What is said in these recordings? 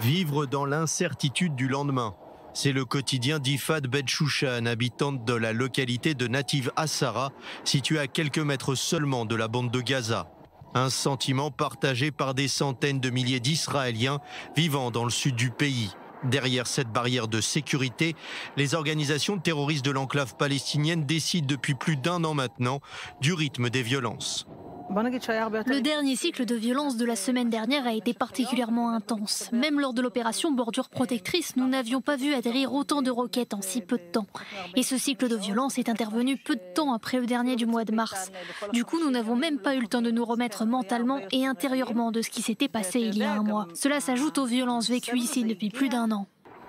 Vivre dans l'incertitude du lendemain. C'est le quotidien d'Ifad Benchouchan, habitante de la localité de Nativ Asara, située à quelques mètres seulement de la bande de Gaza. Un sentiment partagé par des centaines de milliers d'Israéliens vivant dans le sud du pays. Derrière cette barrière de sécurité, les organisations terroristes de l'enclave palestinienne décident depuis plus d'un an maintenant du rythme des violences. Le dernier cycle de violence de la semaine dernière a été particulièrement intense. Même lors de l'opération Bordure Protectrice, nous n'avions pas vu atterrir autant de roquettes en si peu de temps. Et ce cycle de violence est intervenu peu de temps après le dernier du mois de mars. Du coup, nous n'avons même pas eu le temps de nous remettre mentalement et intérieurement de ce qui s'était passé il y a un mois. Cela s'ajoute aux violences vécues ici depuis plus d'un an.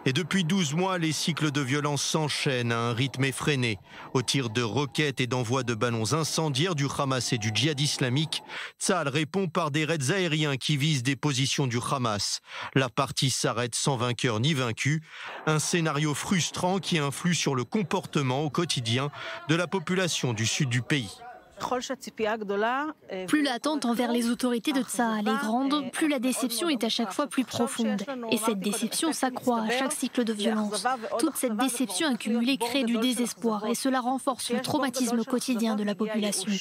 Et depuis 12 mois, les cycles de violence s'enchaînent à un rythme effréné. Au tir de roquettes et d'envoi de ballons incendiaires du Hamas et du djihad islamique, Tsahal répond par des raids aériens qui visent des positions du Hamas. La partie s'arrête sans vainqueur ni vaincu. Un scénario frustrant qui influe sur le comportement au quotidien de la population du sud du pays. Plus l'attente envers les autorités de Tsahal est grande, plus la déception est à chaque fois plus profonde. Et cette déception s'accroît à chaque cycle de violence. Toute cette déception accumulée crée du désespoir et cela renforce le traumatisme quotidien de la population.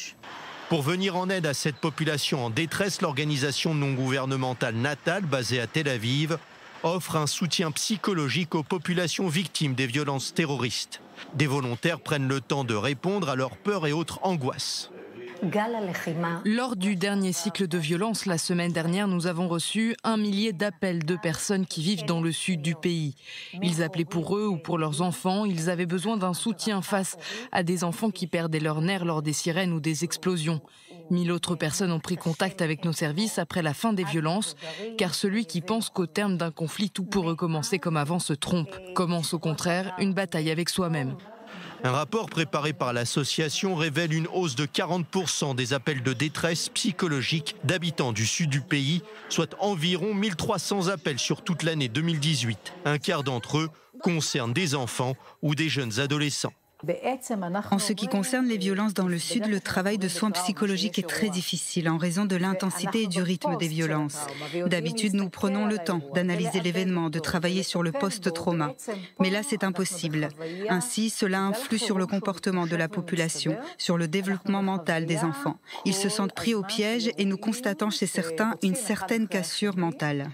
Pour venir en aide à cette population en détresse, l'organisation non gouvernementale Natal, basée à Tel Aviv, offre un soutien psychologique aux populations victimes des violences terroristes. Des volontaires prennent le temps de répondre à leurs peurs et autres angoisses. Lors du dernier cycle de violence, la semaine dernière, nous avons reçu 1 millier d'appels de personnes qui vivent dans le sud du pays. Ils appelaient pour eux ou pour leurs enfants. Ils avaient besoin d'un soutien face à des enfants qui perdaient leurs nerfs lors des sirènes ou des explosions. 1000 autres personnes ont pris contact avec nos services après la fin des violences, car celui qui pense qu'au terme d'un conflit, tout peut recommencer comme avant se trompe. Commence au contraire une bataille avec soi-même. Un rapport préparé par l'association révèle une hausse de 40% des appels de détresse psychologique d'habitants du sud du pays, soit environ 1300 appels sur toute l'année 2018. Un quart d'entre eux concernent des enfants ou des jeunes adolescents. En ce qui concerne les violences dans le Sud, le travail de soins psychologiques est très difficile en raison de l'intensité et du rythme des violences. D'habitude, nous prenons le temps d'analyser l'événement, de travailler sur le post-trauma. Mais là, c'est impossible. Ainsi, cela influe sur le comportement de la population, sur le développement mental des enfants. Ils se sentent pris au piège et nous constatons chez certains une certaine cassure mentale.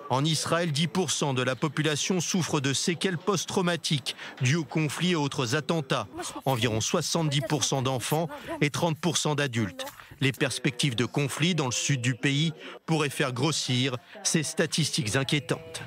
En Israël, 10% de la population souffre de séquelles post-traumatiques dues au conflit et autres attentats. Environ 70% d'enfants et 30% d'adultes. Les perspectives de conflit dans le sud du pays pourraient faire grossir ces statistiques inquiétantes.